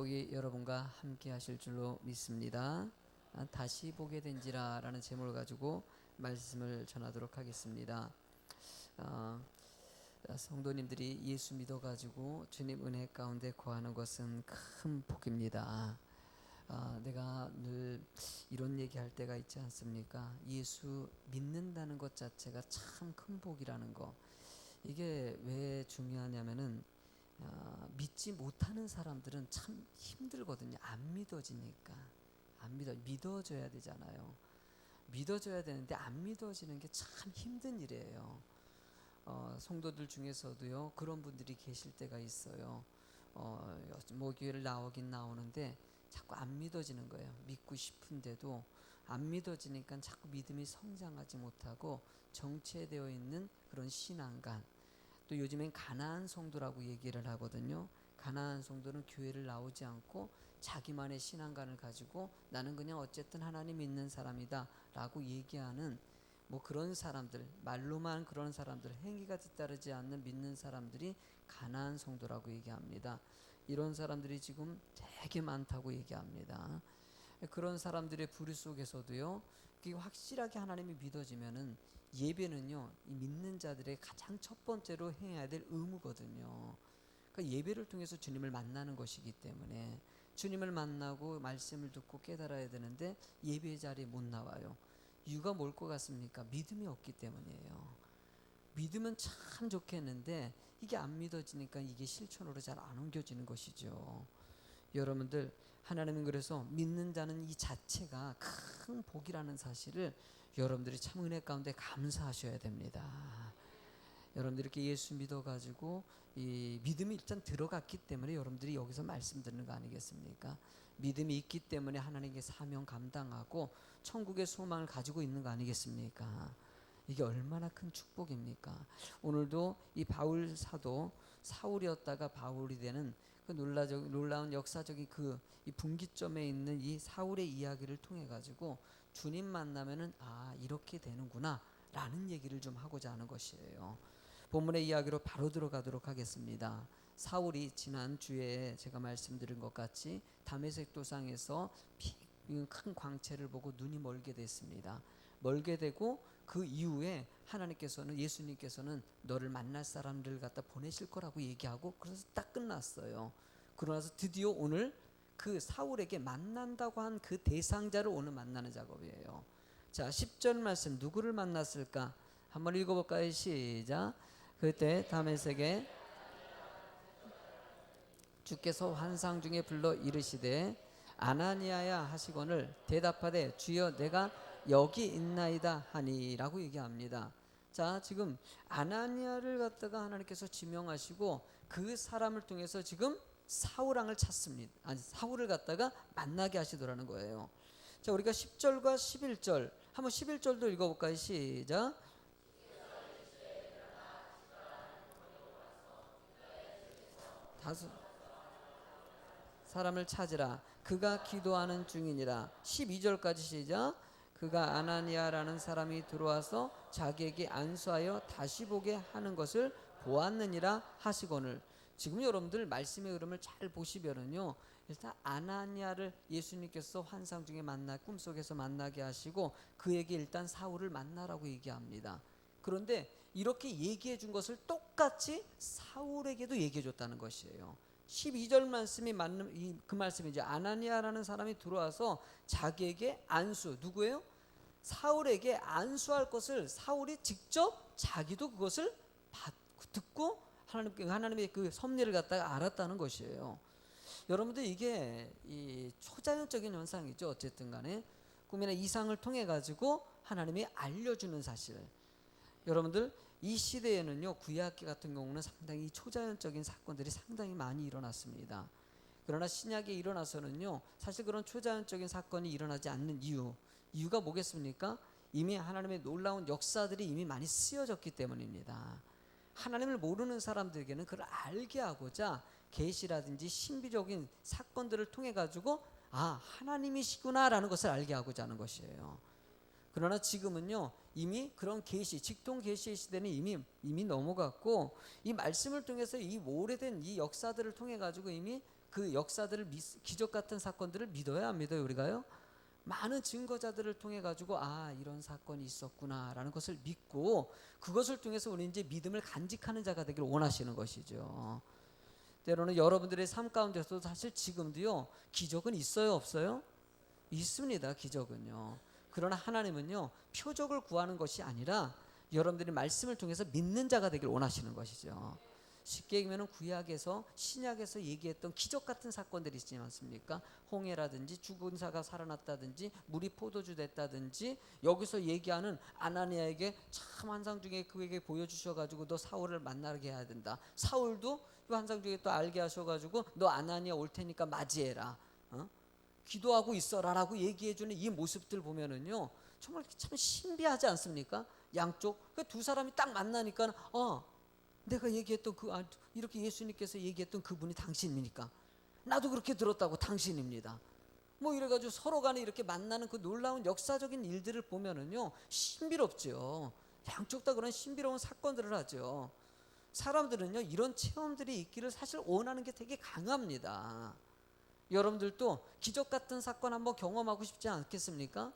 여기 여러분과 함께 하실 줄로 믿습니다. 다시 보게 된지라 라는 제목을 가지고 말씀을 전하도록 하겠습니다. 성도님들이 예수 믿어가지고 주님 은혜 가운데 거하는 것은 큰 복입니다. 내가 늘 이런 얘기할 때가 있지 않습니까? 예수 믿는다는 것 자체가 참 큰 복이라는 거. 이게 왜 중요하냐면은 믿지 못하는 사람들은 참 힘들거든요. 안 믿어지니까. 믿어줘야 되잖아요. 믿어줘야 되는데 안 믿어지는 게 참 힘든 일이에요. 성도들 중에서도요, 그런 분들이 계실 때가 있어요. 교회를 나오긴 나오는데 자꾸 안 믿어지는 거예요. 믿고 싶은데도 안 믿어지니까 자꾸 믿음이 성장하지 못하고 정체되어 있는 그런 신앙관. 또 요즘엔 가나안 성도라고 얘기를 하거든요. 가나안 성도는 교회를 나오지 않고 자기만의 신앙관을 가지고 나는 그냥 어쨌든 하나님 믿는 사람이다 라고 얘기하는 그런 사람들, 말로만 그런 사람들, 행위가 뒤따르지 않는 믿는 사람들이 가나안 성도라고 얘기합니다. 이런 사람들이 지금 되게 많다고 얘기합니다. 그런 사람들의 부류 속에서도요, 확실하게 하나님이 믿어지면은 예배는요, 이 믿는 자들의 가장 첫 번째로 해야 될 의무거든요. 그러니까 예배를 통해서 주님을 만나는 것이기 때문에 주님을 만나고 말씀을 듣고 깨달아야 되는데 예배 자리에 못 나와요. 이유가 뭘 것 같습니까? 믿음이 없기 때문이에요. 믿으면 참 좋겠는데 이게 안 믿어지니까 이게 실천으로 잘 안 옮겨지는 것이죠. 여러분들, 하나님은 그래서 믿는 자는 이 자체가 큰 복이라는 사실을 여러분들이 참 은혜 가운데 감사하셔야 됩니다. 여러분들이 이렇게 예수 믿어가지고 이 믿음이 일단 들어갔기 때문에 여러분들이 여기서 말씀 듣는 거 아니겠습니까? 믿음이 있기 때문에 하나님께 사명 감당하고 천국의 소망을 가지고 있는 거 아니겠습니까? 이게 얼마나 큰 축복입니까? 오늘도 이 바울 사도 사울이었다가 바울이 되는 그 놀라운 역사적인 이 분기점에 있는 이 사울의 이야기를 통해 가지고 주님 만나면은 이렇게 되는구나 라는 얘기를 좀 하고자 하는 것이에요. 본문의 이야기로 바로 들어가도록 하겠습니다. 사울이 지난 주에 제가 말씀드린 것 같이 다메섹 도상에서 큰 광채를 보고 눈이 멀게 됐습니다. 멀게 되고 그 이후에 예수님께서는 너를 만날 사람들을 갖다 보내실 거라고 얘기하고 그래서 딱 끝났어요. 그러나서 드디어 오늘 그 사울에게 만난다고 한 그 대상자를 오늘 만나는 작업이에요. 자, 10절 말씀 누구를 만났을까? 한번 읽어볼까요? 시작. 그때 다메섹에 주께서 환상 중에 불러 이르시되 아나니아야 하시거늘 대답하되 주여 내가 여기 있나이다 하니라고 얘기합니다. 자, 지금 아나니아를 갖다가 하나님께서 지명하시고 그 사람을 통해서 지금 사울왕을 찾습니다. 사울을 갖다가 만나게 하시더라는 거예요. 자, 우리가 10절과 11절 한번 11절도 읽어볼까요? 시작. 다섯 사람을 찾으라. 그가 기도하는 중이니라. 12절까지 시작. 그가 아나니아라는 사람이 들어와서 자기에게 안수하여 다시 보게 하는 것을 보았느니라 하시거늘. 지금 여러분들 말씀의 흐름을 잘 보시면은요, 일단 아나니아를 예수님께서 환상 중에 꿈속에서 만나게 하시고 그에게 일단 사울을 만나라고 얘기합니다. 그런데 이렇게 얘기해 준 것을 똑같이 사울에게도 얘기해 줬다는 것이에요. 12절 말씀이 맞는 그 말씀이죠. 아나니아라는 사람이 들어와서 자기에게 누구예요? 사울에게 안수할 것을 사울이 직접 자기도 그것을 듣고 하나님의 그 섭리를 갖다가 알았다는 것이에요. 여러분들 이게 이 초자연적인 현상이죠. 어쨌든 간에 꿈이나 이상을 통해 가지고 하나님이 알려주는 사실. 여러분들 이 시대에는요, 구약기 같은 경우는 상당히 초자연적인 사건들이 상당히 많이 일어났습니다. 그러나 신약에 일어나서는요, 사실 그런 초자연적인 사건이 일어나지 않는 이유가 뭐겠습니까? 이미 하나님의 놀라운 역사들이 이미 많이 쓰여졌기 때문입니다. 하나님을 모르는 사람들에게는 그걸 알게 하고자 계시라든지 신비적인 사건들을 통해 가지고 하나님이시구나라는 것을 알게 하고자 하는 것이에요. 그러나 지금은요, 이미 그런 직통 계시의 시대는 이미 넘어갔고 이 말씀을 통해서 이 오래된 이 역사들을 통해 가지고 이미 그 역사들을 기적 같은 사건들을 믿어야 안 믿어요 우리가요? 많은 증거자들을 통해 가지고 이런 사건이 있었구나라는 것을 믿고 그것을 통해서 우리 이제 믿음을 간직하는 자가 되기를 원하시는 것이죠. 때로는 여러분들의 삶 가운데서도 사실 지금도요 기적은 있어요 없어요? 있습니다. 기적은요. 그러나 하나님은요 표적을 구하는 것이 아니라 여러분들이 말씀을 통해서 믿는 자가 되기를 원하시는 것이죠. 쉽게 얘기하면 구약에서 신약에서 얘기했던 기적 같은 사건들이 있지 않습니까? 홍해라든지 죽은 사가 살아났다든지 물이 포도주 됐다든지 여기서 얘기하는 아나니아에게 참 환상 중에 그에게 보여주셔가지고 너 사울을 만나게 해야 된다. 사울도 이 환상 중에 또 알게 하셔가지고 너 아나니아 올 테니까 맞이해라. 기도하고 있어라라고 얘기해주는 이 모습들 보면은요 정말 참 신비하지 않습니까? 양쪽 그 두 사람이 딱 만나니까 내가 얘기했던 이렇게 예수님께서 얘기했던 그분이 당신입니까? 나도 그렇게 들었다고 당신입니다. 뭐 이래가지고 서로 간에 이렇게 만나는 그 놀라운 역사적인 일들을 보면은요 신비롭죠. 양쪽 다 그런 신비로운 사건들을 하죠. 사람들은요 이런 체험들이 있기를 사실 원하는 게 되게 강합니다. 여러분들도 기적 같은 사건 한번 경험하고 싶지 않겠습니까?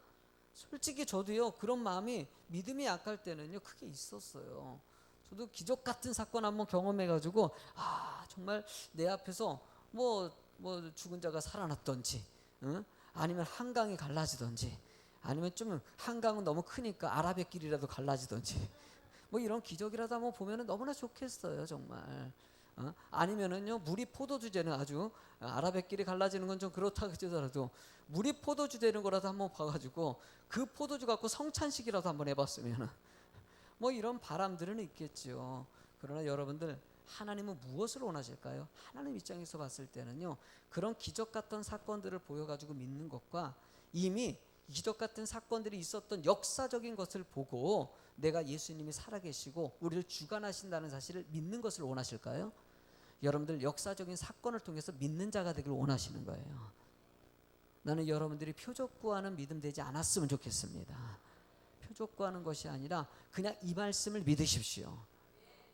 솔직히 저도요 그런 마음이 믿음이 약할 때는요 크게 있었어요. 저도 기적 같은 사건 한번 경험해가지고 정말 내 앞에서 뭐 죽은 자가 살아났던지, 아니면 한강이 갈라지던지, 아니면 좀 한강은 너무 크니까 아라뱃 길이라도 갈라지던지, 뭐 이런 기적이라도 한번 보면은 너무나 좋겠어요 정말. 아니면은요 물이 포도주 되는 아주 아라뱃 길이 갈라지는 건 좀 그렇다 하더라도 물이 포도주 되는 거라도 한번 봐가지고 그 포도주 갖고 성찬식이라도 한번 해봤으면은 뭐 이런 바람들은 있겠죠. 그러나 여러분들 하나님은 무엇을 원하실까요? 하나님 입장에서 봤을 때는요 그런 기적 같은 사건들을 보여가지고 믿는 것과 이미 기적 같은 사건들이 있었던 역사적인 것을 보고 내가 예수님이 살아계시고 우리를 주관하신다는 사실을 믿는 것을 원하실까요? 여러분들 역사적인 사건을 통해서 믿는 자가 되기를 원하시는 거예요. 나는 여러분들이 표적 구하는 믿음 되지 않았으면 좋겠습니다. 표적 구하는 것이 아니라 그냥 이 말씀을 믿으십시오.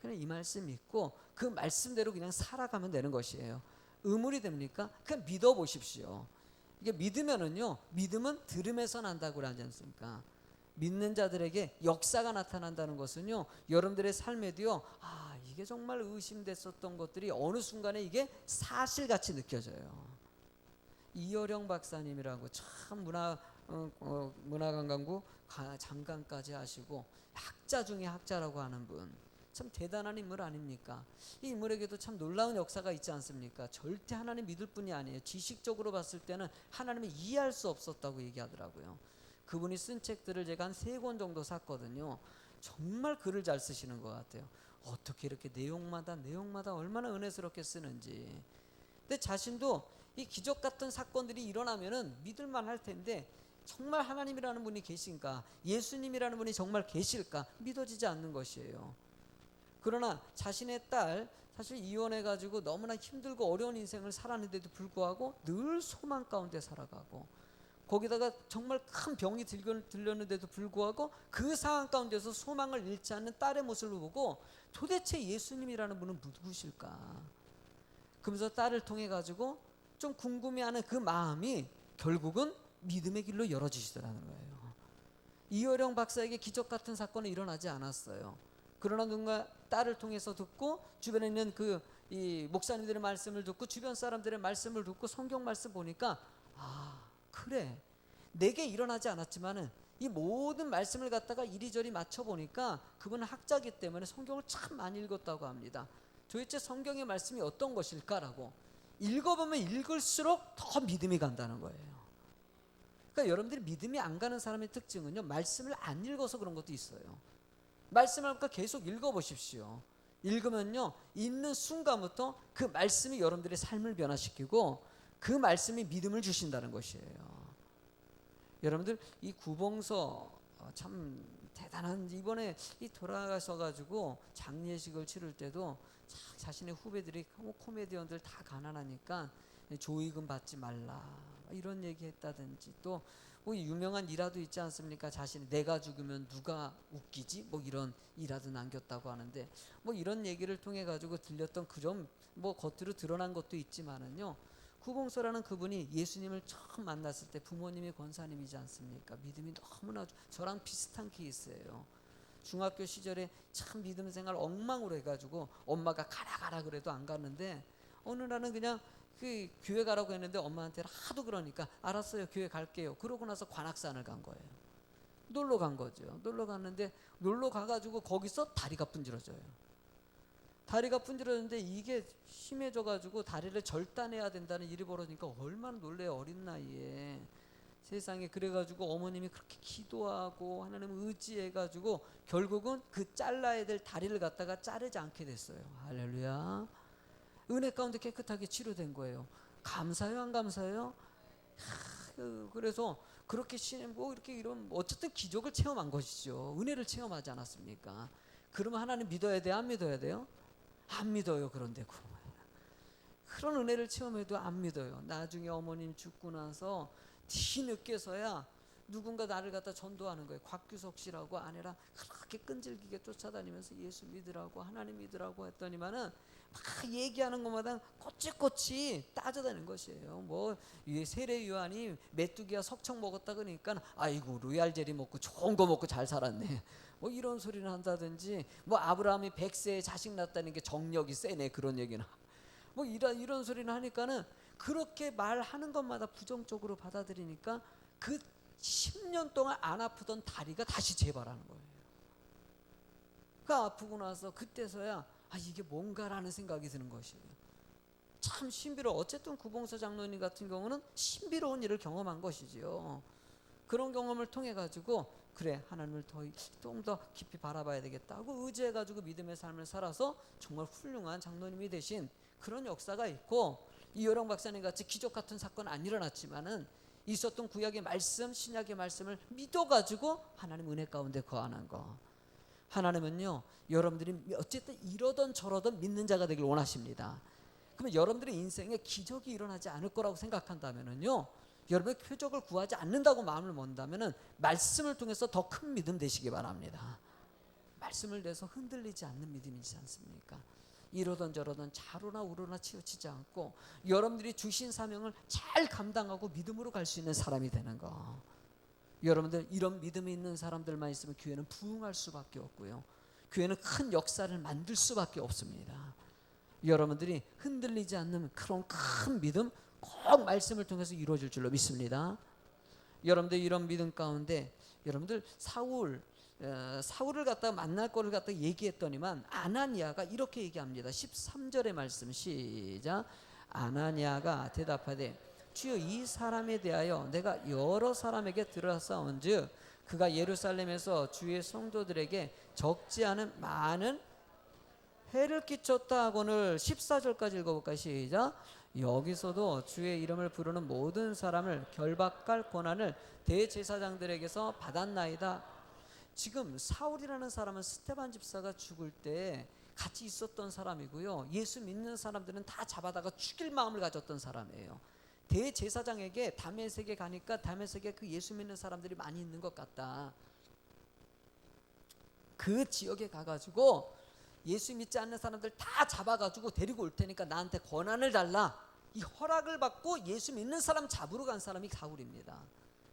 그냥 이 말씀 믿고 그 말씀대로 그냥 살아가면 되는 것이에요. 의문이 됩니까? 그냥 믿어보십시오. 이게 믿으면은요 믿음은 들음에서 난다고 하지 않습니까? 믿는 자들에게 역사가 나타난다는 것은요 여러분들의 삶에도요 이게 정말 의심됐었던 것들이 어느 순간에 이게 사실같이 느껴져요. 이어령 박사님이라고 참 문화관광부 장관까지 하시고 학자 중에 학자라고 하는 분, 참 대단한 인물 아닙니까? 이 인물에게도 참 놀라운 역사가 있지 않습니까? 절대 하나님 믿을 뿐이 아니에요. 지식적으로 봤을 때는 하나님을 이해할 수 없었다고 얘기하더라고요. 그분이 쓴 책들을 제가 한 3권 정도 샀거든요. 정말 글을 잘 쓰시는 것 같아요. 어떻게 이렇게 내용마다 얼마나 은혜스럽게 쓰는지. 근데 자신도 이 기적 같은 사건들이 일어나면은 믿을만 할 텐데 정말 하나님이라는 분이 계신가, 예수님이라는 분이 정말 계실까 믿어지지 않는 것이에요. 그러나 자신의 딸 사실 이혼해가지고 너무나 힘들고 어려운 인생을 살았는데도 불구하고 늘 소망 가운데 살아가고, 거기다가 정말 큰 병이 들렸는데도 불구하고 그 상황 가운데서 소망을 잃지 않는 딸의 모습을 보고 도대체 예수님이라는 분은 누구실까? 그러면서 딸을 통해 가지고 좀 궁금해하는 그 마음이 결국은 믿음의 길로 열어지시더라는 거예요. 이어령 박사에게 기적 같은 사건은 일어나지 않았어요. 그러나 누군가 딸을 통해서 듣고 주변에 있는 이 목사님들의 말씀을 듣고 주변 사람들의 말씀을 듣고 성경 말씀 보니까 그래, 내게 일어나지 않았지만은 이 모든 말씀을 갖다가 이리저리 맞춰보니까 그분은 학자이기 때문에 성경을 참 많이 읽었다고 합니다. 도대체 성경의 말씀이 어떤 것일까라고 읽어보면 읽을수록 더 믿음이 간다는 거예요. 그러니까 여러분들이 믿음이 안 가는 사람의 특징은요 말씀을 안 읽어서 그런 것도 있어요. 말씀을 계속 읽어보십시오. 읽으면요 읽는 순간부터 그 말씀이 여러분들의 삶을 변화시키고 그 말씀이 믿음을 주신다는 것이에요. 여러분들 이 구봉서 참 대단한, 이번에 이 돌아가셔가지고 장례식을 치를 때도 자신의 후배들이 코미디언들 다 가난하니까 조의금 받지 말라 이런 얘기했다든지, 또 뭐 유명한 일화도 있지 않습니까? 자신이 내가 죽으면 누가 웃기지? 뭐 이런 일화도 남겼다고 하는데, 뭐 이런 얘기를 통해 가지고 들렸던 그 점 뭐 겉으로 드러난 것도 있지만은요 구봉서라는 그분이 예수님을 처음 만났을 때 부모님이 권사님이지 않습니까? 믿음이 너무나 저랑 비슷한 케이스예요. 중학교 시절에 참 믿음 생활 엉망으로 해가지고 엄마가 가라 그래도 안 갔는데 어느 날은 그냥 그 교회 가라고 했는데 엄마한테 하도 그러니까 알았어요, 교회 갈게요. 그러고 나서 관악산을 간 거예요. 놀러 간 거죠. 놀러 갔는데 놀러 가가지고 거기서 다리가 분질러져요. 다리가 분질러졌는데 이게 심해져가지고 다리를 절단해야 된다는 일이 벌어지니까 얼마나 놀래요, 어린 나이에. 세상에. 그래가지고 어머님이 그렇게 기도하고 하나님 의지해가지고 결국은 그 잘라야 될 다리를 갖다가 자르지 않게 됐어요. 할렐루야. 은혜 가운데 깨끗하게 치료된 거예요. 감사해요, 안 감사해요? 그래서 그렇게 뭐 이렇게 이런 어쨌든 기적을 체험한 것이죠. 은혜를 체험하지 않았습니까? 그러면 하나님 믿어야 돼요, 안 믿어야 돼요? 안 믿어요. 그런데 그런 은혜를 체험해도 안 믿어요. 나중에 어머님 죽고 나서 뒤늦게서야 누군가 나를 갖다 전도하는 거예요. 곽규석 씨라고 아내랑 그렇게 끈질기게 쫓아다니면서 예수 믿으라고 하나님 믿으라고 했더니만은 막 얘기하는 것마다 꼬치꼬치 따져다니는 것이에요. 뭐 세례 요한이 메뚜기와 석청 먹었다 그러니까 아이고 로얄젤리 먹고 좋은 거 먹고 잘 살았네. 뭐 이런 소리를 한다든지 뭐 아브라함이 100세에 자식 낳았다는 게 정력이 세네 그런 얘기나 뭐 이런 소리를 하니까는 그렇게 말하는 것마다 부정적으로 받아들이니까 그 10년 동안 안 아프던 다리가 다시 재발하는 거예요. 그 아프고 나서 그때서야 이게 뭔가라는 생각이 드는 것이에요. 참 신비로워. 어쨌든 구봉서 장로님 같은 경우는 신비로운 일을 경험한 것이지요. 그런 경험을 통해 가지고 그래 하나님을 좀 더 깊이 바라봐야 되겠다고 의지해 가지고 믿음의 삶을 살아서 정말 훌륭한 장로님이 되신 그런 역사가 있고, 이효령 박사님 같이 기적 같은 사건은 안 일어났지만은 있었던 구약의 말씀, 신약의 말씀을 믿어가지고 하나님 은혜 가운데 거하는 거. 하나님은요 여러분들이 어쨌든 이러던 저러던 믿는 자가 되길 원하십니다. 그러면 여러분들의 인생에 기적이 일어나지 않을 거라고 생각한다면은요, 여러분의 표적을 구하지 않는다고 마음을 먹는다면은 말씀을 통해서 더 큰 믿음 되시기 바랍니다. 말씀을 내서 흔들리지 않는 믿음이지 않습니까? 이러던 저러던 좌로나 우로나 치우치지 않고 여러분들이 주신 사명을 잘 감당하고 믿음으로 갈 수 있는 사람이 되는 거. 여러분들 이런 믿음이 있는 사람들만 있으면 교회는 부흥할 수밖에 없고요, 교회는 큰 역사를 만들 수밖에 없습니다. 여러분들이 흔들리지 않는 그런 큰 믿음 꼭 말씀을 통해서 이루어질 줄로 믿습니다. 여러분들 이런 믿음 가운데 여러분들 사울을 갖다가 만날 거를 갖다가 얘기했더니만 아나니아가 이렇게 얘기합니다. 13절의 말씀 시작. 아나니아가 대답하되 주여 이 사람에 대하여 내가 여러 사람에게 들어싸운즉 그가 예루살렘에서 주의 성도들에게 적지 않은 많은 해를 끼쳤다 하고는 14절까지 읽어볼까요? 시작. 여기서도 주의 이름을 부르는 모든 사람을 결박할 권한을 대제사장들에게서 받았나이다. 지금 사울이라는 사람은 스데반 집사가 죽을 때 같이 있었던 사람이고요, 예수 믿는 사람들은 다 잡아다가 죽일 마음을 가졌던 사람이에요. 대제사장에게 다메섹에 가니까 다메섹에 그 예수 믿는 사람들이 많이 있는 것 같다. 그 지역에 가가지고 예수 믿지 않는 사람들 다 잡아가지고 데리고 올 테니까 나한테 권한을 달라. 이 허락을 받고 예수 믿는 사람 잡으러 간 사람이 사울입니다.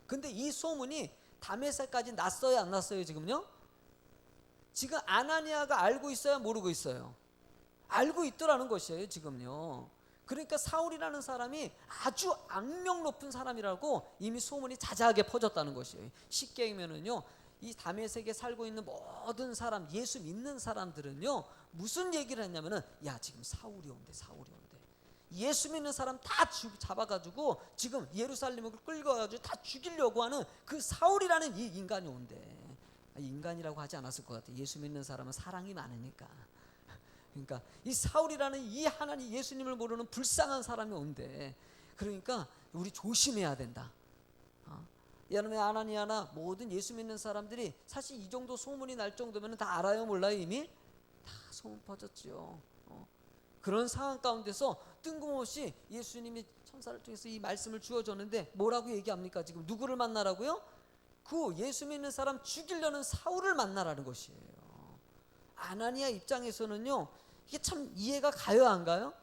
근데 이 소문이 다메섹까지 났어요, 안 났어요? 지금요? 지금 아나니아가 알고 있어요, 모르고 있어요? 알고 있더라는 것이에요 지금요. 그러니까 사울이라는 사람이 아주 악명 높은 사람이라고 이미 소문이 자자하게 퍼졌다는 것이에요. 쉽게 얘기하면은요, 이 다메섹에 살고 있는 모든 사람, 예수 믿는 사람들은요 무슨 얘기를 했냐면은 야 지금 사울이 온대. 예수 믿는 사람 다 잡아가지고 지금 예루살렘을 끌고 가가지고 다 죽이려고 하는 그 사울이라는 이 인간이 온대. 인간이라고 하지 않았을 것 같아. 예수 믿는 사람은 사랑이 많으니까. 그러니까 이 사울이라는 이 하나님 예수님을 모르는 불쌍한 사람이 온대. 그러니까 우리 조심해야 된다. 여러분의 아나니아나 모든 예수 믿는 사람들이 사실 이 정도 소문이 날 정도면 다 알아요, 몰라요? 이미 다 소문 퍼졌죠. 그런 상황 가운데서 뜬금없이 예수님이 천사를 통해서 이 말씀을 주어줬는데 뭐라고 얘기합니까? 지금 누구를 만나라고요? 그 예수 믿는 사람 죽이려는 사울을 만나라는 것이에요. 아나니아 입장에서는요 이게 참 이해가 가요, 안 가요?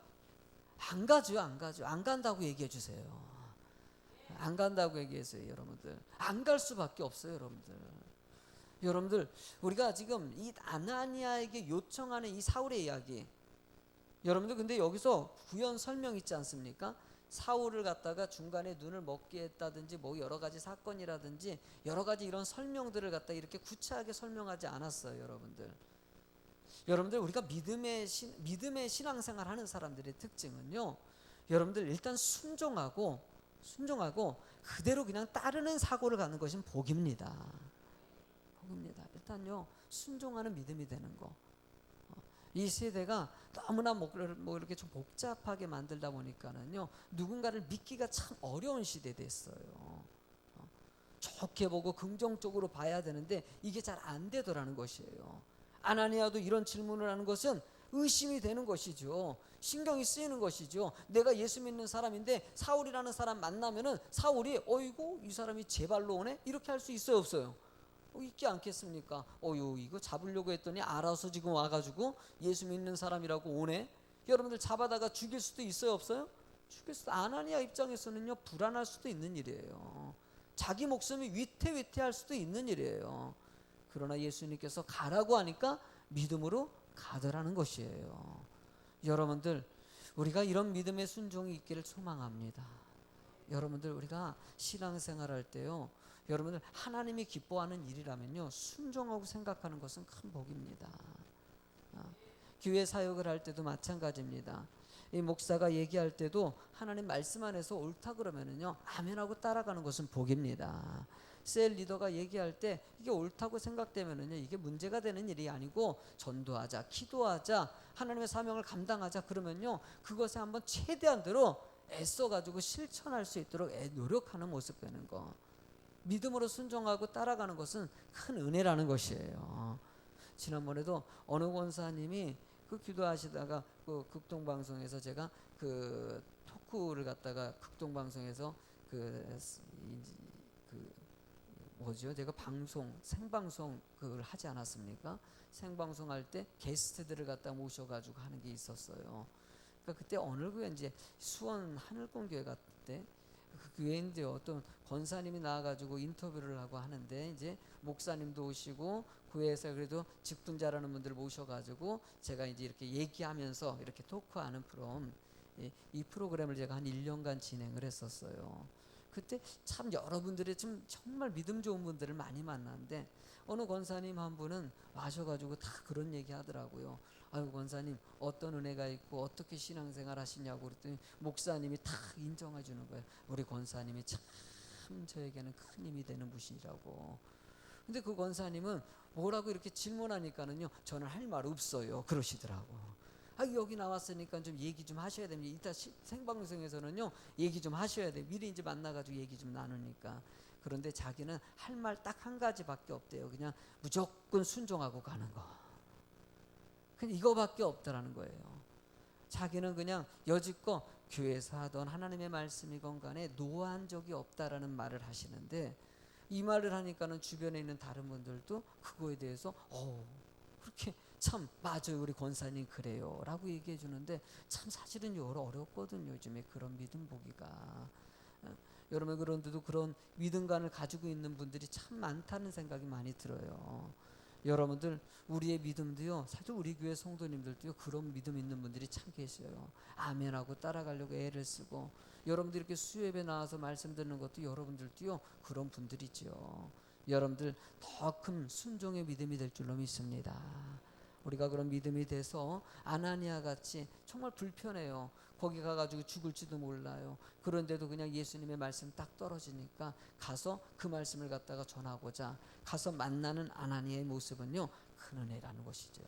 안 가죠, 안 가죠. 안 간다고 얘기해 주세요. 안 간다고 얘기해서요, 여러분들. 안 갈 수밖에 없어요, 여러분들. 여러분들, 우리가 지금 이 아나니아에게 요청하는 이 사울의 이야기, 여러분들 근데 여기서 구현 설명 있지 않습니까? 사울을 갖다가 중간에 눈을 먹게 했다든지 뭐 여러 가지 사건이라든지 여러 가지 이런 설명들을 갖다 이렇게 구체하게 설명하지 않았어요, 여러분들. 여러분들 우리가 믿음의 신앙생활 하는 사람들의 특징은요, 여러분들 일단 순종하고 그대로 그냥 따르는 사고를 가는 것이 복입니다. 복입니다. 일단요 순종하는 믿음이 되는 거. 이 세대가 너무나 뭐 이렇게 좀 복잡하게 만들다 보니까는요 누군가를 믿기가 참 어려운 시대 됐어요. 좋게 보고 긍정적으로 봐야 되는데 이게 잘 안 되더라는 것이에요. 아나니아도 이런 질문을 하는 것은 의심이 되는 것이죠. 신경이 쓰이는 것이죠. 내가 예수 믿는 사람인데 사울이라는 사람 만나면은 사울이 어이구 이 사람이 제 발로 오네? 이렇게 할 수 있어요, 없어요? 있지 않겠습니까? 이거 잡으려고 했더니 알아서 지금 와가지고 예수 믿는 사람이라고 오네? 여러분들 잡아다가 죽일 수도 있어요, 없어요? 죽일 수도. 아나니아 입장에서는요 불안할 수도 있는 일이에요. 자기 목숨이 위태위태할 수도 있는 일이에요. 그러나 예수님께서 가라고 하니까 믿음으로 가더라는 것이에요. 여러분들 우리가 이런 믿음의 순종이 있기를 소망합니다. 여러분들 우리가 신앙생활할 때요 여러분들 하나님이 기뻐하는 일이라면요 순종하고 생각하는 것은 큰 복입니다. 교회 사역을 할 때도 마찬가지입니다. 이 목사가 얘기할 때도 하나님 말씀 안에서 옳다 그러면은요 아멘하고 따라가는 것은 복입니다. 셀 리더가 얘기할 때 이게 옳다고 생각되면은요 이게 문제가 되는 일이 아니고 전도하자, 기도하자, 하나님의 사명을 감당하자 그러면요 그것에 한번 최대한대로 애써가지고 실천할 수 있도록 노력하는 모습 되는 거. 믿음으로 순종하고 따라가는 것은 큰 은혜라는 것이에요. 지난번에도 어느 권사님이 그 기도하시다가 그 극동방송에서 제가 그 토크를 갖다가 극동방송에서 제가 생방송 그걸 하지 않았습니까? 생방송 할 때 게스트들을 갖다 모셔가지고 하는 게 있었어요. 그러니까 그때 어느 교회인지 수원 하늘공교회 같대. 그 교회인데 어떤 권사님이 나와가지고 인터뷰를 하고 하는데 이제 목사님도 오시고 교회에서 그래도 직분자라는 분들을 모셔가지고 제가 이제 이렇게 얘기하면서 이렇게 토크하는 프로그램, 이 프로그램을 제가 한 1년간 진행을 했었어요. 그때 참 여러분들이 좀 정말 믿음 좋은 분들을 많이 만났는데 어느 권사님 한 분은 와셔가지고 다 그런 얘기 하더라고요. 아유 권사님 어떤 은혜가 있고 어떻게 신앙생활 하시냐고 그랬더니 목사님이 다 인정해 주는 거예요. 우리 권사님이 참 저에게는 큰 힘이 되는 분이라고. 근데 그 권사님은 뭐라고 이렇게 질문하니까는요 저는 할 말 없어요 그러시더라고. 여기 나왔으니까 좀 얘기 좀 하셔야 됩니다. 이따 생방송에서는요 얘기 좀 하셔야 돼요. 미리 이제 만나가지고 얘기 좀 나누니까. 그런데 자기는 할 말 딱 한 가지밖에 없대요. 그냥 무조건 순종하고 가는 거. 그냥 이거밖에 없다라는 거예요. 자기는 그냥 여지껏 교회에서 하던 하나님의 말씀이건 간에 노한 적이 없다라는 말을 하시는데 이 말을 하니까는 주변에 있는 다른 분들도 그거에 대해서 그렇게 참 맞아요 우리 권사님 그래요 라고 얘기해 주는데 참 사실은 어렵거든요 요즘에 그런 믿음 보기가. 여러분 그런데도 그런 믿음관을 가지고 있는 분들이 참 많다는 생각이 많이 들어요. 여러분들 우리의 믿음도요 사실 우리 교회 성도님들도요 그런 믿음 있는 분들이 참 계셔요. 아멘하고 따라가려고 애를 쓰고 여러분들 이렇게 수요예배 나와서 말씀 듣는 것도 여러분들도요 그런 분들이죠. 여러분들 더 큰 순종의 믿음이 될 줄로 믿습니다. 우리가 그런 믿음이 돼서 아나니아 같이 정말 불편해요. 거기 가가지고 죽을지도 몰라요. 그런데도 그냥 예수님의 말씀 딱 떨어지니까 가서 그 말씀을 갖다가 전하고자 가서 만나는 아나니아의 모습은요 큰 은혜라는 것이죠.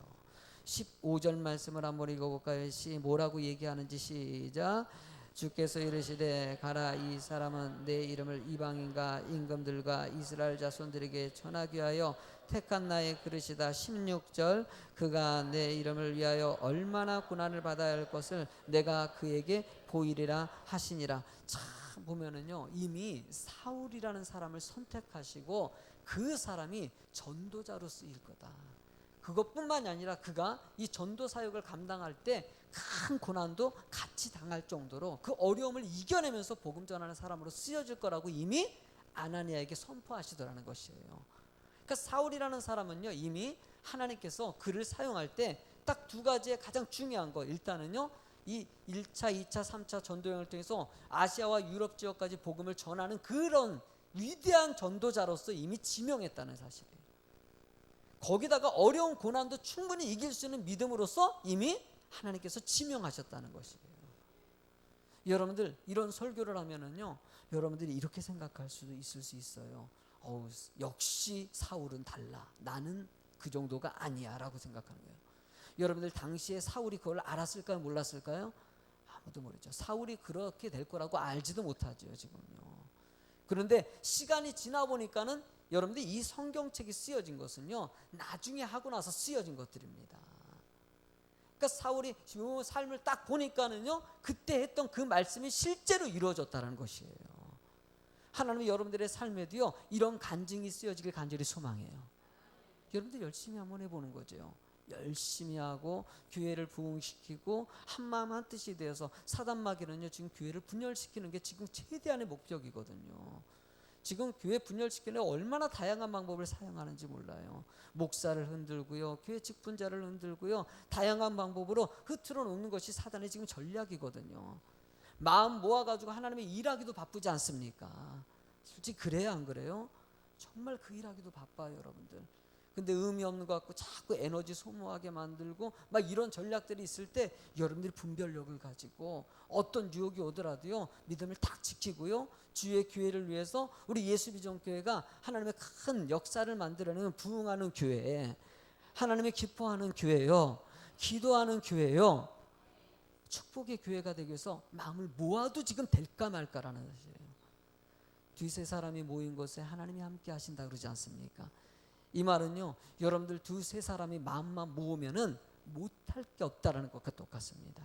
15절 말씀을 한번 읽어볼까요? 뭐라고 얘기하는지 시작. 주께서 이르시되 가라 이 사람은 내 이름을 이방인과 임금들과 이스라엘 자손들에게 전하기 위하여 택한 나의 그릇이다. 16절 그가 내 이름을 위하여 얼마나 고난을 받아야 할 것을 내가 그에게 보이리라 하시니라. 참 보면은요 이미 사울이라는 사람을 선택하시고 그 사람이 전도자로 쓰일 거다. 그것뿐만이 아니라 그가 이 전도 사역을 감당할 때 큰 고난도 같이 당할 정도로 그 어려움을 이겨내면서 복음 전하는 사람으로 쓰여질 거라고 이미 아나니아에게 선포하시더라는 것이에요. 그러니까 사울이라는 사람은요, 이미 하나님께서 그를 사용할 때 딱 두 가지의 가장 중요한 거, 일단은요, 이 1차, 2차, 3차 전도여행을 통해서 아시아와 유럽 지역까지 복음을 전하는 그런 위대한 전도자로서 이미 지명했다는 사실이에요. 거기다가 어려운 고난도 충분히 이길 수 있는 믿음으로서 이미 하나님께서 지명하셨다는 것이에요. 여러분들 이런 설교를 하면은요, 여러분들이 이렇게 생각할 수도 있을 수 있어요. 역시 사울은 달라. 나는 그 정도가 아니야 라고 생각하는 거예요. 여러분들 당시에 사울이 그걸 알았을까요? 몰랐을까요? 아무도 모르죠. 사울이 그렇게 될 거라고 알지도 못하죠, 지금요. 그런데 시간이 지나 보니까는 여러분들 이 성경책이 쓰여진 것은요, 나중에 하고 나서 쓰여진 것들입니다. 그러니까 사울이 삶을 딱 보니까는요, 그때 했던 그 말씀이 실제로 이루어졌다는 것이에요. 하나님이 여러분들의 삶에도요, 이런 간증이 쓰여지길 간절히 소망해요. 여러분들 열심히 한번 해보는 거죠. 열심히 하고 교회를 부흥시키고 한마음 한뜻이 되어서, 사단마귀는요 지금 교회를 분열시키는 게 지금 최대한의 목적이거든요. 지금 교회 분열시키는 얼마나 다양한 방법을 사용하는지 몰라요. 목사를 흔들고요, 교회 직분자를 흔들고요, 다양한 방법으로 흐트러 놓는 것이 사단의 지금 전략이거든요. 마음 모아가지고 하나님의 일하기도 바쁘지 않습니까? 솔직히 그래야 안 그래요? 정말 그 일하기도 바빠요, 여러분들. 근데 의미 없는 것 같고 자꾸 에너지 소모하게 만들고 막 이런 전략들이 있을 때, 여러분들이 분별력을 가지고 어떤 유혹이 오더라도요, 믿음을 딱 지키고요, 주의 교회를 위해서 우리 예수비전교회가 하나님의 큰 역사를 만들어내는 부흥하는 교회, 하나님의 기뻐하는 교회요, 기도하는 교회요, 축복의 교회가 되기 위해서 마음을 모아도 지금 될까 말까라는 것이에요. 두세 사람이 모인 곳에 하나님이 함께 하신다 그러지 않습니까? 이 말은요, 여러분들 두세 사람이 마음만 모으면은 못할 게 없다라는 것과 똑같습니다.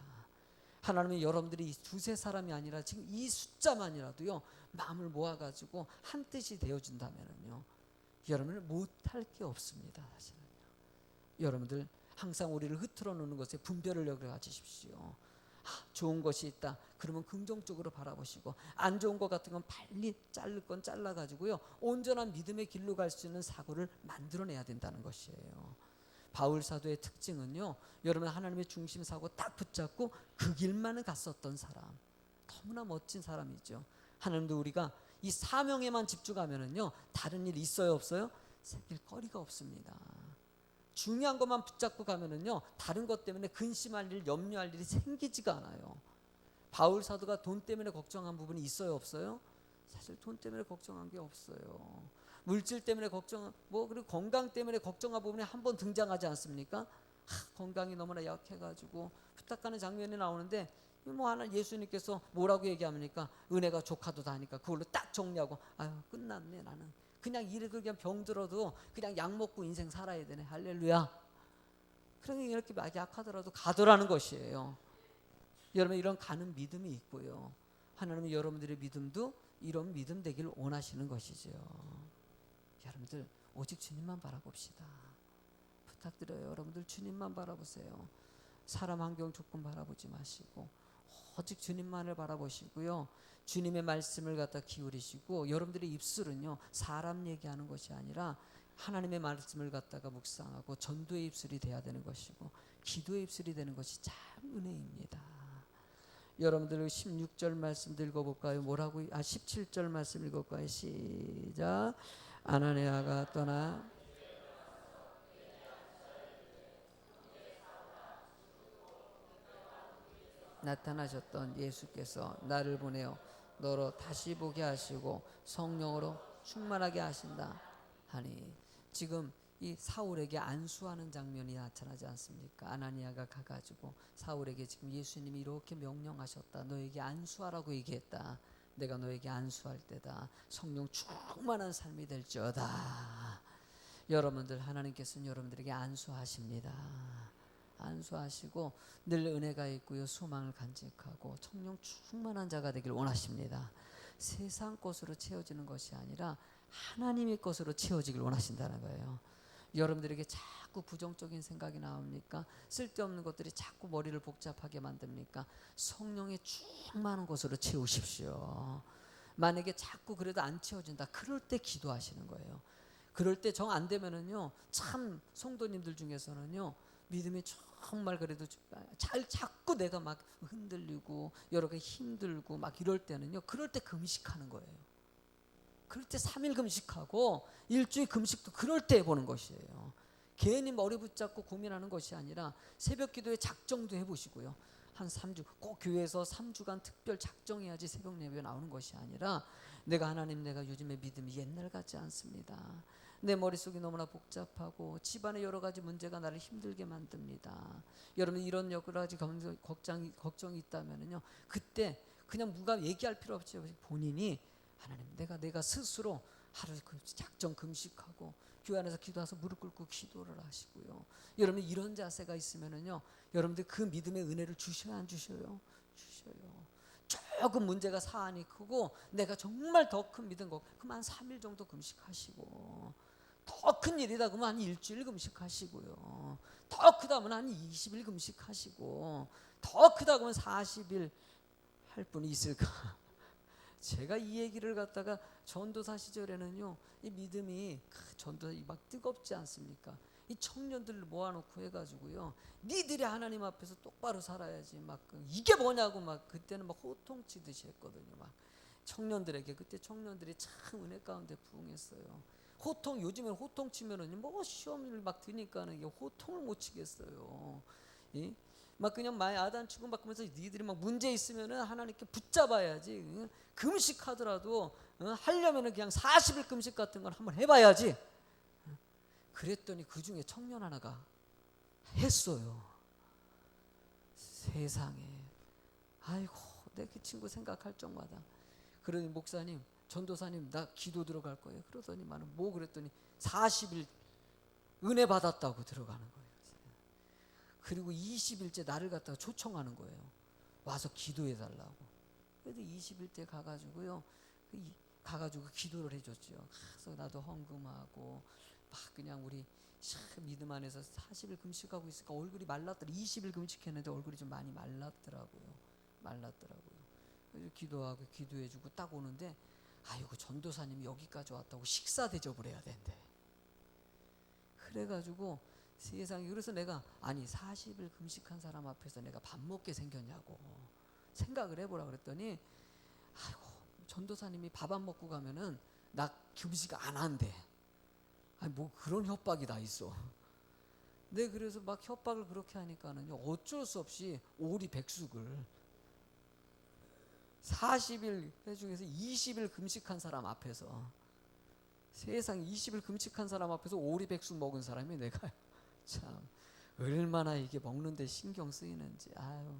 하나님은 여러분들이 두세 사람이 아니라 지금 이 숫자만이라도요, 마음을 모아가지고 한 뜻이 되어준다면은요, 여러분은 못할 게 없습니다. 사실은요. 여러분들 항상 우리를 흐트러 놓는 것에 분별력을 가지십시오. 좋은 것이 있다 그러면 긍정적으로 바라보시고, 안 좋은 것 같은 건 빨리 자를 건 잘라가지고요, 온전한 믿음의 길로 갈 수 있는 사고를 만들어내야 된다는 것이에요. 바울 사도의 특징은요, 여러분 하나님의 중심 사고 딱 붙잡고 그 길만을 갔었던 사람, 너무나 멋진 사람이죠. 하나님도 우리가 이 사명에만 집중하면은요, 다른 일 있어요 없어요? 생길 거리가 없습니다. 중요한 것만 붙잡고 가면은요, 다른 것 때문에 근심할 일, 염려할 일이 생기지가 않아요. 바울 사도가 돈 때문에 걱정한 부분이 있어요 없어요? 사실 돈 때문에 걱정한 게 없어요. 물질 때문에 그리고 건강 때문에 걱정한 부분이 한 번 등장하지 않습니까? 건강이 너무나 약해가지고 부탁하는 장면이 나오는데, 하나 예수님께서 뭐라고 얘기합니까? 은혜가 조카도 다니까 그걸로 딱 정리하고, 아유 끝났네, 나는 그냥 그냥 병들어도 그냥 약 먹고 인생 살아야 되네, 할렐루야. 그러니 이렇게 막 약하더라도 가더라는 것이에요. 여러분 이런 가는 믿음이 있고요, 하나님은 여러분들의 믿음도 이런 믿음 되기를 원하시는 것이죠. 여러분들 오직 주님만 바라봅시다. 부탁드려요. 여러분들 주님만 바라보세요. 사람 환경 조건 바라보지 마시고 오직 주님만을 바라보시고요, 주님의 말씀을 갖다 기울이시고, 여러분들의 입술은요 사람 얘기하는 것이 아니라 하나님의 말씀을 갖다가 묵상하고 전도의 입술이 돼야 되는 것이고, 기도의 입술이 되는 것이 참 은혜입니다. 여러분들 16절 말씀 읽어볼까요? 17절 말씀 읽어볼까요? 시작. 아나니아가 떠나 나타나셨던 예수께서 나를 보내어 너로 다시 보게 하시고 성령으로 충만하게 하신다 하니, 지금 이 사울에게 안수하는 장면이 나타나지 않습니까? 아나니아가 가가지고 사울에게 지금 예수님이 이렇게 명령하셨다, 너에게 안수하라고 얘기했다, 내가 너에게 안수할 때다, 성령 충만한 삶이 될지어다. 여러분들 하나님께서는 여러분들에게 안수하십니다. 안수하시고 늘 은혜가 있고요, 소망을 간직하고 성령 충만한 자가 되길 원하십니다. 세상 것으로 채워지는 것이 아니라 하나님의 것으로 채워지길 원하신다는 거예요. 여러분들에게 자꾸 부정적인 생각이 나옵니까? 쓸데없는 것들이 자꾸 머리를 복잡하게 만듭니까? 성령의 충만한 것으로 채우십시오. 만약에 자꾸 그래도 안 채워진다, 그럴 때 기도하시는 거예요. 그럴 때 정 안 되면은요, 참 성도님들 중에서는요, 믿음이 정말 그래도 자꾸 내가 막 흔들리고 여러 가지 힘들고 막 이럴 때는요, 그럴 때 금식하는 거예요. 그럴 때 3일 금식하고 일주일 금식도 그럴 때 해보는 것이에요. 괜히 머리 붙잡고 고민하는 것이 아니라 새벽 기도에 작정도 해보시고요. 한 3주, 꼭 교회에서 3주간 특별 작정해야지 새벽 예배 나오는 것이 아니라, 내가 하나님, 내가 요즘에 믿음이 옛날 같지 않습니다. 내 머릿속이 너무나 복잡하고 집안에 여러 가지 문제가 나를 힘들게 만듭니다. 여러분, 이런 여러 가지 걱정이 있다면요, 그때 그냥 누가 얘기할 필요 없이 본인이 하나님, 내가 스스로 하루 작정 금식하고 교회 안에서 기도해서 무릎 꿇고 기도를 하시고요. 여러분, 이런 자세가 있으면은요, 여러분들 그 믿음의 은혜를 주셔야 안 주셔요? 주셔요. 조금 문제가 사안이 크고 내가 정말 더 큰 믿음 거, 그럼 한 3일 정도 금식하시고, 더 큰 일이다 그러면 한 일주일 금식하시고요. 더 크다면 한 20일 금식하시고, 더 크다 그러면 40일 할 분이 있을까? 제가 이 얘기를 갖다가 전도사 시절에는요, 이 믿음이 전도사 막 뜨겁지 않습니까? 이 청년들을 모아놓고 해가지고요, 니들이 하나님 앞에서 똑바로 살아야지, 막 이게 뭐냐고 막 그때는 막 호통치듯이 했거든요. 막 청년들에게. 그때 청년들이 참 은혜 가운데 부응했어요. 요즘엔 호통 치면은 뭐 시험을 막 드니까는 이게 호통을 못 치겠어요. 예? 막 그냥 많이 아단치고 막 그러면서 니들이 막 문제 있으면은 하나님께 붙잡아야지. 금식하더라도 하려면은 그냥 40일 금식 같은 걸 한번 해봐야지. 그랬더니 그 중에 청년 하나가 했어요. 세상에. 아이고, 내 그 친구 생각할 적마다. 그러니 목사님, 전도사님, 나 기도 들어갈 거예요. 그러더니만은 뭐 그랬더니 40일 은혜 받았다고 들어가는 거예요. 그리고 20일째 나를 갖다가 초청하는 거예요. 와서 기도해 달라고. 그래서 20일째 가가지고요, 가가지고 기도를 해줬죠. 그래서 나도 헌금하고 막 그냥 우리 믿음 안에서 40일 금식하고 있으니까 얼굴이 말랐더라. 20일 금식했는데 얼굴이 좀 많이 말랐더라고요. 그래서 기도하고 기도해주고 딱 오는데, 아이고, 전도사님이 여기까지 왔다고 식사 대접을 해야 된대. 그래가지고 세상에, 그래서 내가, 아니 40일 금식한 사람 앞에서 내가 밥 먹게 생겼냐고 생각을 해보라 그랬더니, 아이고, 전도사님이 밥 안 먹고 가면은 나 금식 안 한대. 아니 뭐 그런 협박이 다 있어. 네, 그래서 막 협박을 그렇게 하니까는요, 어쩔 수 없이 오리백숙을 40일 중에서 20일 금식한 사람 앞에서, 세상 20일 금식한 사람 앞에서 오리백숙 먹은 사람이 내가 참 얼마나 이게 먹는데 신경 쓰이는지. 아유,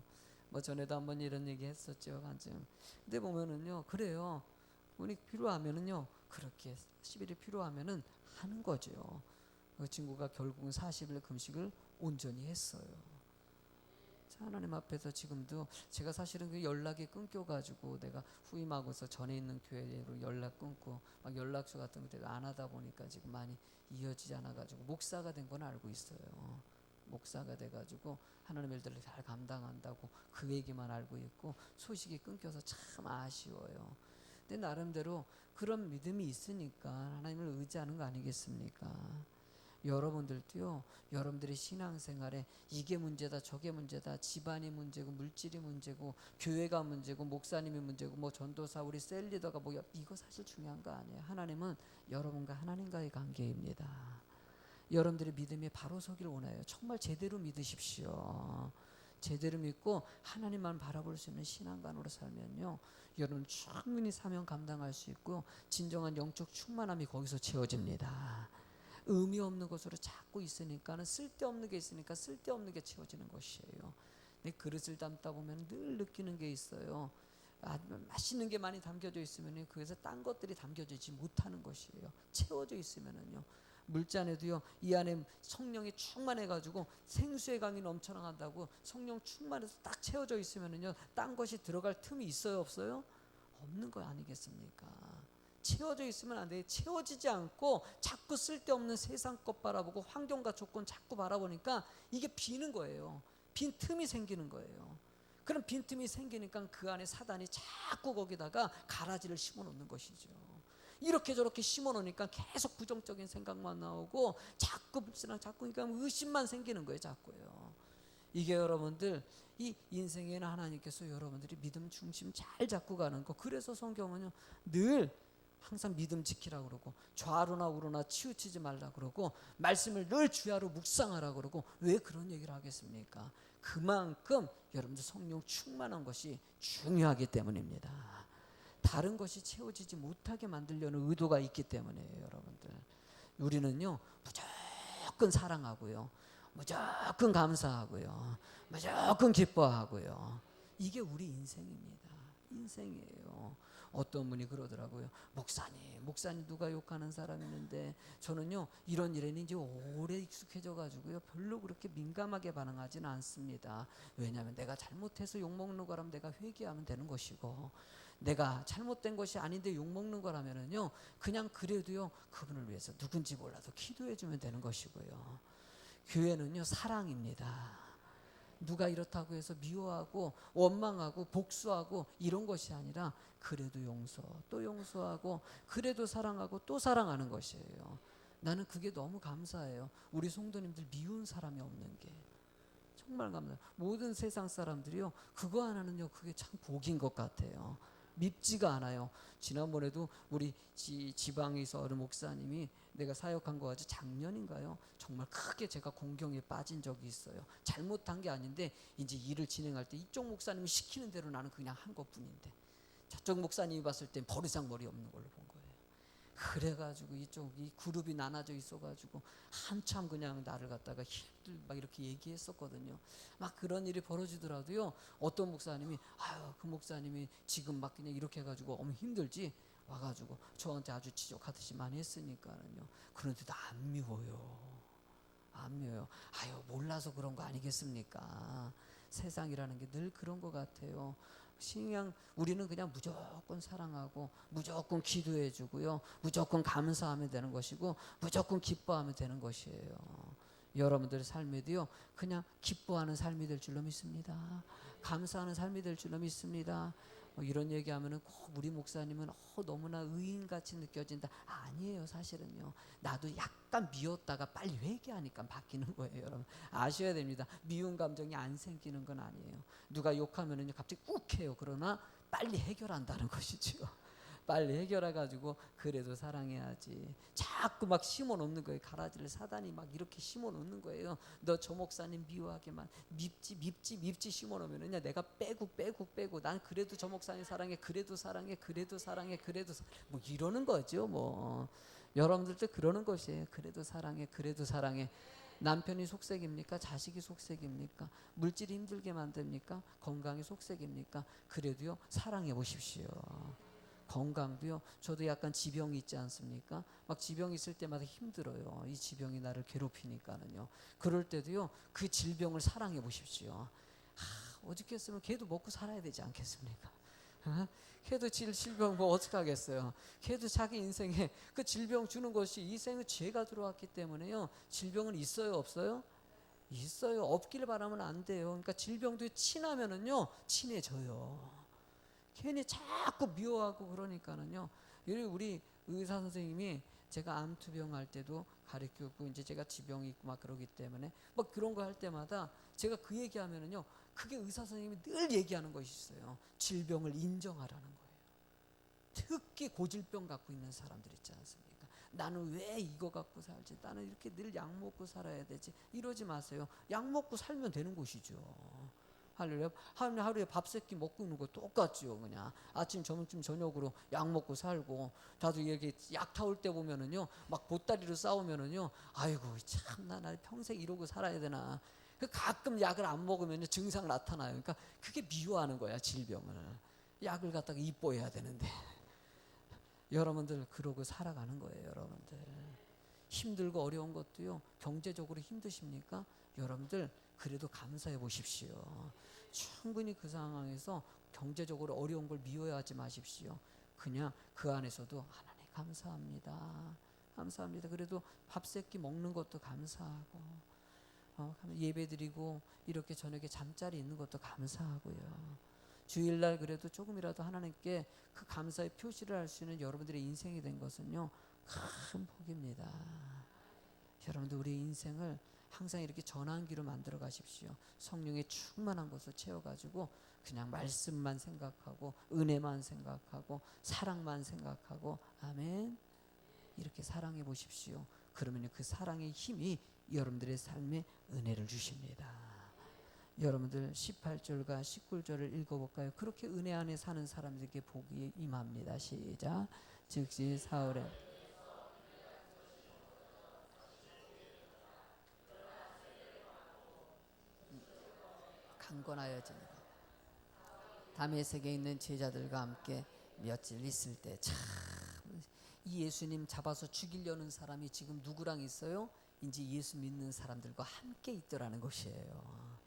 뭐 전에도 한번 이런 얘기 했었죠, 간증. 근데 보면은요, 그래요. 우리 필요하면은요, 그렇게 10일이 필요하면은 하는 거죠. 그 친구가 결국은 40일 금식을 온전히 했어요. 자, 하나님 앞에서 지금도 제가 사실은 그 연락이 끊겨가지고 내가 후임하고서 전에 있는 교회로 연락 끊고 막 연락처 같은 것들 안 하다 보니까 지금 많이 이어지지 않아가지고 목사가 된 건 알고 있어요. 목사가 돼가지고 하나님의 일들을 잘 감당한다고 그 얘기만 알고 있고 소식이 끊겨서 참 아쉬워요. 근데 나름대로 그런 믿음이 있으니까 하나님을 의지하는 거 아니겠습니까? 여러분들도요, 여러분들의 신앙생활에 이게 문제다 저게 문제다, 집안이 문제고 물질이 문제고 교회가 문제고 목사님이 문제고 뭐 전도사 우리 셀리더가 뭐, 이거 사실 중요한 거 아니에요. 하나님은 여러분과 하나님과의 관계입니다. 여러분들의 믿음이 바로 서기를 원해요. 정말 제대로 믿으십시오. 제대로 믿고 하나님만 바라볼 수 있는 신앙관으로 살면요, 여러분 충분히 사명 감당할 수 있고 진정한 영적 충만함이 거기서 채워집니다. 의미 없는 것으로 자꾸 있으니까는, 쓸데없는 게 있으니까 쓸데없는 게 채워지는 것이에요. 내 그릇을 담다 보면 늘 느끼는 게 있어요. 맛있는 게 많이 담겨져 있으면 그래서 딴 것들이 담겨지지 못하는 것이에요. 채워져 있으면은요, 물잔에도요, 이 안에 성령이 충만해가지고 생수의 강이 넘쳐나간다고. 성령 충만해서 딱 채워져 있으면은요, 딴 것이 들어갈 틈이 있어요, 없어요? 없는 거 아니겠습니까? 채워져 있으면 안 돼. 채워지지 않고 자꾸 쓸데없는 세상 것 바라보고 환경과 조건 자꾸 바라보니까 이게 비는 거예요. 빈 틈이 생기는 거예요. 그럼 빈틈이 생기니까 그 안에 사단이 자꾸 거기다가 가라지를 심어 놓는 것이죠. 이렇게 저렇게 심어 놓으니까 계속 부정적인 생각만 나오고 자꾸 불신앙, 자꾸 그러니까 의심만 생기는 거예요. 자꾸요. 이게 여러분들 이 인생에는 하나님께서 여러분들이 믿음 중심 잘 잡고 가는 거. 그래서 성경은요 늘 항상 믿음 지키라고 그러고 좌로나 우로나 치우치지 말라 그러고 말씀을 늘 주야로 묵상하라 그러고 왜 그런 얘기를 하겠습니까? 그만큼 여러분들 성령 충만한 것이 중요하기 때문입니다. 다른 것이 채워지지 못하게 만들려는 의도가 있기 때문이에요. 여러분들 우리는요 무조건 사랑하고요, 무조건 감사하고요, 무조건 기뻐하고요. 이게 우리 인생입니다. 인생이에요. 어떤 분이 그러더라고요. 목사님 누가 욕하는 사람 있는데 저는요 이런 일에는 이제 오래 익숙해져 가지고요 별로 그렇게 민감하게 반응하지는 않습니다. 왜냐하면 내가 잘못해서 욕먹는 거라면 내가 회개하면 되는 것이고, 내가 잘못된 것이 아닌데 욕먹는 거라면은요 그냥 그래도요 그분을 위해서 누군지 몰라도 기도해 주면 되는 것이고요. 교회는요 사랑입니다. 누가 이렇다고 해서 미워하고 원망하고 복수하고 이런 것이 아니라 그래도 용서, 또 용서하고 그래도 사랑하고 또 사랑하는 것이에요. 나는 그게 너무 감사해요. 우리 성도님들 미운 사람이 없는 게 정말 감사해요. 모든 세상 사람들이요 그거 하나는요 그게 참 복인 것 같아요. 밉지가 않아요. 지난번에도 우리 지방에서 어느 목사님이 내가 사역한 거 아주 작년인가요? 정말 크게 제가 공경에 빠진 적이 있어요. 잘못한 게 아닌데 이제 일을 진행할 때 이쪽 목사님이 시키는 대로 나는 그냥 한 것뿐인데 저쪽 목사님이 봤을 땐 버르장머리 없는 걸로 본 거예요. 그래가지고 이 그룹이 나눠져 있어가지고 한참 그냥 나를 갖다가 힘들 막 이렇게 얘기했었거든요. 막 그런 일이 벌어지더라도요 어떤 목사님이 아유 그 목사님이 지금 막 그냥 이렇게 해가지고 어머 힘들지 와가지고 저한테 아주 지적하듯이 많이 했으니까는요. 그런데도 안 미워요. 안 미워요. 아유 몰라서 그런 거 아니겠습니까? 세상이라는 게 늘 그런 것 같아요. 그냥 우리는 그냥 무조건 사랑하고 무조건 기도해 주고요 무조건 감사하면 되는 것이고 무조건 기뻐하면 되는 것이에요. 여러분들의 삶에도요 그냥 기뻐하는 삶이 될 줄로 믿습니다. 감사하는 삶이 될 줄로 믿습니다. 이런 얘기하면은 꼭 우리 목사님은 너무나 의인같이 느껴진다. 아니에요. 사실은요 나도 약간 미웠다가 빨리 회개하니까 바뀌는 거예요. 여러분 아셔야 됩니다. 미운 감정이 안 생기는 건 아니에요. 누가 욕하면은요 갑자기 욱해요. 그러나 빨리 해결한다는 것이죠. 빨리 해결해가지고 그래도 사랑해야지. 자꾸 막 심어놓는 거예요. 가라지를 사단이 막 이렇게 심어놓는 거예요. 너 저 목사님 미워하게만 밉지 심어놓으면은요 내가 빼고 난 그래도 저 목사님 사랑해, 그래도 사랑해, 뭐 이러는 거죠. 뭐 여러분들도 그러는 것이에요. 그래도 사랑해. 남편이 속색입니까? 자식이 속색입니까? 물질이 힘들게 만듭니까? 건강이 속색입니까? 그래도요 사랑해 보십시오. 건강도요. 저도 약간 지병이 있지 않습니까? 막 지병이 있을 때마다 힘들어요. 이 지병이 나를 괴롭히니까는요. 그럴 때도요. 그 질병을 사랑해 보십시오. 오죽했으면 걔도 먹고 살아야 되지 않겠습니까? 걔도 질병 뭐 어떻게 하겠어요? 걔도 자기 인생에 그 질병 주는 것이 인생에 죄가 들어왔기 때문에요. 질병은 있어요, 없어요? 있어요. 없기를 바라면 안 돼요. 그러니까 질병도 친하면은요, 친해져요. 괜히 자꾸 미워하고 그러니까는요. 우리 의사 선생님이 제가 암투병 할 때도 가르쳤고 이제 제가 지병이 있고 막 그러기 때문에 막 그런 거 할 때마다 제가 그 얘기하면은요. 그게 의사 선생님이 늘 얘기하는 것이 있어요. 질병을 인정하라는 거예요. 특히 고질병 갖고 있는 사람들 있지 않습니까? 나는 왜 이거 갖고 살지? 나는 이렇게 늘 약 먹고 살아야 되지? 이러지 마세요. 약 먹고 살면 되는 것이죠. 하루에 밥 세끼 먹고 있는 거 똑같죠. 그냥 아침 점심 저녁으로 약 먹고 살고. 나도 이렇게 약 타올 때 보면은요 막 보따리로 싸우면은요 아이고 참나 평생 이러고 살아야 되나. 가끔 약을 안 먹으면 증상 나타나요. 그러니까 그게 미워하는 거야. 질병을. 약을 갖다가 이뻐해야 되는데 여러분들 그러고 살아가는 거예요. 여러분들 힘들고 어려운 것도요 경제적으로 힘드십니까? 여러분들 그래도 감사해 보십시오. 충분히 그 상황에서 경제적으로 어려운 걸 미워하지 마십시오. 그냥 그 안에서도 하나님 감사합니다. 감사합니다. 그래도 밥 세끼 먹는 것도 감사하고, 예배드리고 이렇게 저녁에 잠자리 있는 것도 감사하고요. 주일날 그래도 조금이라도 하나님께 그 감사의 표시를 할 수 있는 여러분들의 인생이 된 것은요, 큰 복입니다. 여러분들 우리의 인생을 항상 이렇게 전환기로 만들어 가십시오. 성령의 충만한 것을 채워가지고 그냥 말씀만 생각하고 은혜만 생각하고 사랑만 생각하고, 아멘. 이렇게 사랑해 보십시오. 그러면 그 사랑의 힘이 여러분들의 삶에 은혜를 주십니다. 여러분들 18절과 19절을 읽어볼까요? 그렇게 은혜 안에 사는 사람들에게 복이 임합니다. 시작. 즉시 사울의 강건하여지니라. 다메섹에 있는 제자들과 함께 며칠 있을 때, 참 이 예수님 잡아서 죽이려는 사람이 지금 누구랑 있어요? 이제 예수 믿는 사람들과 함께 있더라는 것이에요.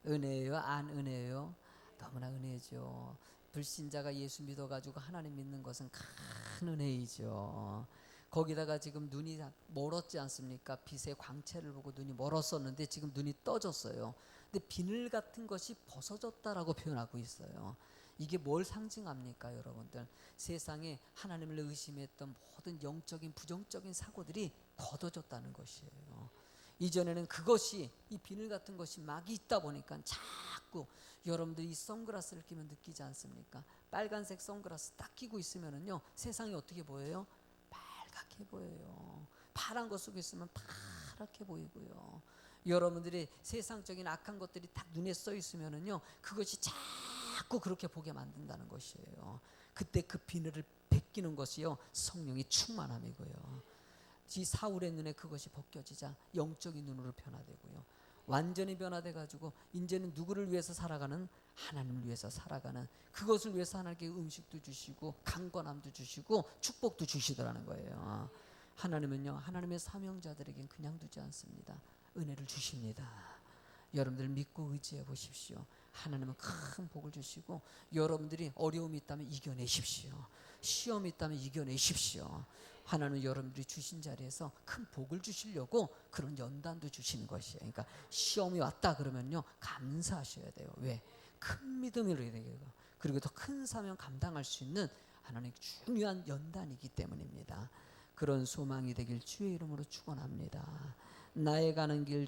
은혜예요? 안 은혜예요? 너무나 은혜죠. 불신자가 예수 믿어가지고 하나님 믿는 것은 큰 은혜이죠. 거기다가 지금 눈이 멀었지 않습니까? 빛의 광채를 보고 눈이 멀었었는데 지금 눈이 떠졌어요. 근데 비늘 같은 것이 벗어졌다라고 표현하고 있어요. 이게 뭘 상징합니까, 여러분들? 세상에 하나님을 의심했던 모든 영적인 부정적인 사고들이 걷어졌다는 것이에요. 이전에는 그것이, 이 비늘 같은 것이 막이 있다 보니까 자꾸 여러분들이 이 선글라스를 끼면 느끼지 않습니까? 빨간색 선글라스 딱 끼고 있으면은요, 세상이 어떻게 보여요? 빨갛게 보여요. 파란 거 쓰고 있으면 파랗게 보이고요. 여러분들이 세상적인 악한 것들이 딱 눈에 써 있으면은요, 그것이 자꾸 그렇게 보게 만든다는 것이에요. 그때 그 비늘을 벗기는 것이요, 성령의 충만함이고요. 이 사울의 눈에 그것이 벗겨지자 영적인 눈으로 변화되고요, 완전히 변화돼 가지고 이제는 누구를 위해서 살아가는? 하나님을 위해서 살아가는, 그것을 위해서 하나님께 음식도 주시고 강건함도 주시고 축복도 주시더라는 거예요. 하나님은요, 하나님의 사명자들에겐 그냥 두지 않습니다. 은혜를 주십니다. 여러분들 믿고 의지해 보십시오. 하나님은 큰 복을 주시고, 여러분들이 어려움이 있다면 이겨내십시오. 시험이 있다면 이겨내십시오. 하나님은 여러분들이 주신 자리에서 큰 복을 주시려고 그런 연단도 주시는 것이에요. 그러니까 시험이 왔다 그러면요, 감사하셔야 돼요. 왜? 큰 믿음을 이루고, 그리고 더 큰 사명 감당할 수 있는 하나님의 중요한 연단이기 때문입니다. 그런 소망이 되길 주의 이름으로 축원합니다. 나의 가는 길